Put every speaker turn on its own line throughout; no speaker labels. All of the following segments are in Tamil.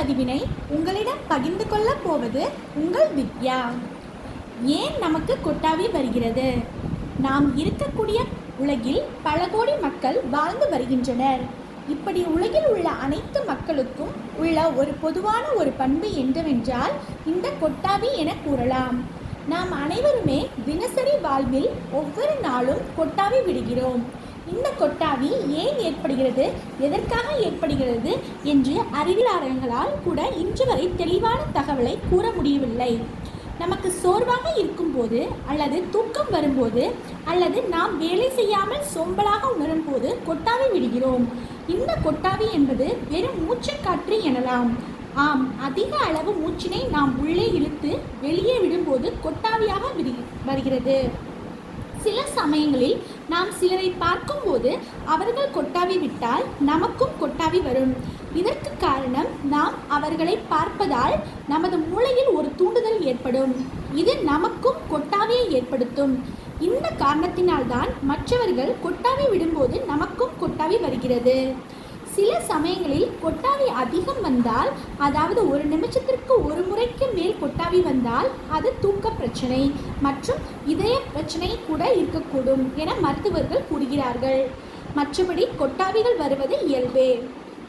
பதிவினை உங்களிடம் பகிர்ந்து கொள்ளப் போவது உங்கள் வித்யா. ஏன் நமக்கு கொட்டாவி வருகிறது? நாம் இருக்கக்கூடிய உலகில் பல கோடி மக்கள் வாழ்ந்து வருகின்றனர். இப்படி உலகில் உள்ள அனைத்து மக்களுக்கும் உள்ள ஒரு பொதுவான ஒரு பண்பு என்னவென்றால் இந்த கொட்டாவி என கூறலாம். நாம் அனைவருமே தினசரி வாழ்வில் ஒவ்வொரு நாளும் கொட்டாவி விடுகிறோம். இந்த கொட்டாவி ஏன் ஏற்படுகிறது, எதற்காக ஏற்படுகிறது என்று அறிவியலாளர்களால் கூட இன்று வரை தெளிவான தகவலை கூற முடியவில்லை. நமக்கு சோர்வாக இருக்கும்போது அல்லது தூக்கம் வரும்போது அல்லது நாம் வேலை செய்யாமல் சோம்பலாக உணரும் போது கொட்டாவி விடுகிறோம். இந்த கொட்டாவி என்பது வெறும் மூச்சுக்காற்று எனலாம். ஆம், அதிக அளவு மூச்சினை நாம் உள்ளே இழுத்து வெளியே விடும்போது கொட்டாவியாக வருகிறது. சில சமயங்களில் நாம் சிலரை பார்க்கும்போது அவர்கள் கொட்டாவி விட்டால் நமக்கும் கொட்டாவி வரும். இதற்கு காரணம் நாம் அவர்களை பார்ப்பதால் நமது மூளையில் ஒரு தூண்டுதல் ஏற்படும். இது நமக்கும் கொட்டாவியை ஏற்படுத்தும். இந்த காரணத்தினால்தான் மற்றவர்கள் கொட்டாவி விடும்போது நமக்கும் கொட்டாவி வருகிறது. சில சமயங்களில் கொட்டாவி அதிகம் வந்தால், அதாவது ஒரு நிமிஷத்திற்கு ஒரு முறைக்கு மேல் கொட்டாவி வந்தால் அது தூக்க பிரச்சனை மற்றும் இதய பிரச்சனை கூட இருக்கக்கூடும் என மருத்துவர்கள் கூறுகிறார்கள். மற்றபடி கொட்டாவிகள் வருவது இயல்பே.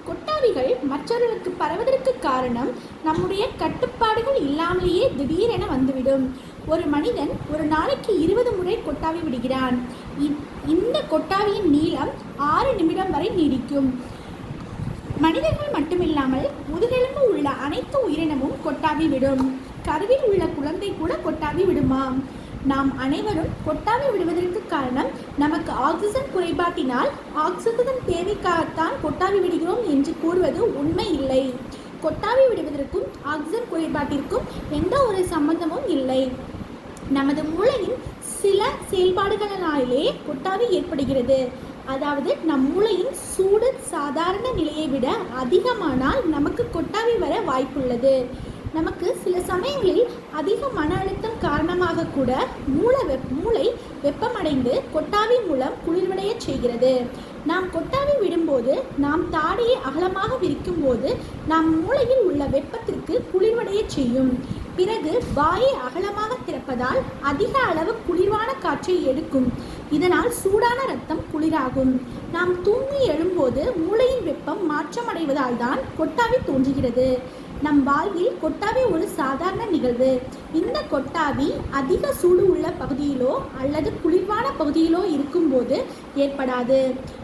கொட்டாவிகள் மற்றவர்களுக்கு பரவதற்கு காரணம் நம்முடைய கட்டுப்பாடுகள் இல்லாமலேயே திடீரென வந்துவிடும். ஒரு மனிதன் ஒரு நாளைக்கு 20 முறை கொட்டாவி விடுகிறான். இந்த கொட்டாவியின் நீளம் 6 நிமிடம் வரை நீடிக்கும். மனிதர்கள் மட்டுமில்லாமல் முதுகெலும்பு உள்ள அனைத்து உயிரினமும் கொட்டாவி விடும். கருவில் உள்ள குழந்தை கூட கொட்டாவி விடுமாம். நாம் அனைவரும் கொட்டாவி விடுவதற்கு காரணம் நமக்கு ஆக்சிஜன் குறைபாட்டினால் ஆக்சிஜன் தேவைக்காகத்தான் கொட்டாவி விடுகிறோம் என்று கூறுவது உண்மை இல்லை. கொட்டாவி விடுவதற்கும் ஆக்சிஜன் குறைபாட்டிற்கும் எந்த ஒரு சம்பந்தமும் இல்லை. நமது மூளையின் சில செயல்பாடுகளினாலே கொட்டாவி ஏற்படுகிறது. அதாவது நம் மூளையின் சூடு சாதாரண நிலையை விட அதிகமானால் நமக்கு கொட்டாவி வர வாய்ப்புள்ளது. நமக்கு சில சமயங்களில் அதிக மன அழுத்தம் காரணமாக கூட மூளை வெப்பமடைந்து கொட்டாவி மூலம் குளிர்வடைய செய்கிறது. நாம் கொட்டாவி விடும்போது நாம் தாடியை அகலமாக விரிக்கும் போது நம் மூளையில் உள்ள வெப்பத்திற்கு குளிர்வடைய செய்யும். பிறகு வாயை அகலமாக திறப்பதால் அதிக அளவு குளிர்வான காற்றை எடுக்கும். இதனால் சூடான இரத்தம் குளிராகும். நாம் தூங்கி எழும்போது மூளையின் வெப்பம் மாற்றமடைவதால் தான் கொட்டாவி தோன்றுகிறது. நம் வாழ்வில் கொட்டாவி ஒரு சாதாரண நிகழ்வு. இந்த கொட்டாவி அதிக சூடு உள்ள பகுதியிலோ அல்லது குளிர்வான பகுதியிலோ இருக்கும்போது ஏற்படாது.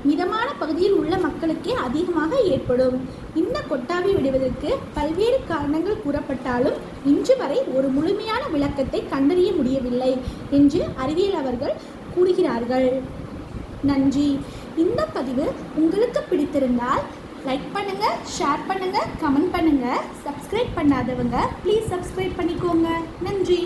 மிதமான பகுதியில் உள்ள மக்களுக்கே அதிகமாக ஏற்படும். இந்த கொட்டாவி விடுவதற்கு பல்வேறு காரணங்கள் கூறப்பட்டாலும் இன்று வரை ஒரு முழுமையான விளக்கத்தை கண்டறிய முடியவில்லை என்று அறிவியலாளர்கள் கூறுகிறார்கள். நன்றி. இந்த பதிவு உங்களுக்கு பிடித்திருந்தால் லைக் பண்ணுங்க, ஷேர் பண்ணுங்க, கமெண்ட் பண்ணுங்க. சப்ஸ்கிரைப் பண்ணாதவங்க ப்ளீஸ் சப்ஸ்கிரைப் பண்ணிக்கோங்க. நன்றி.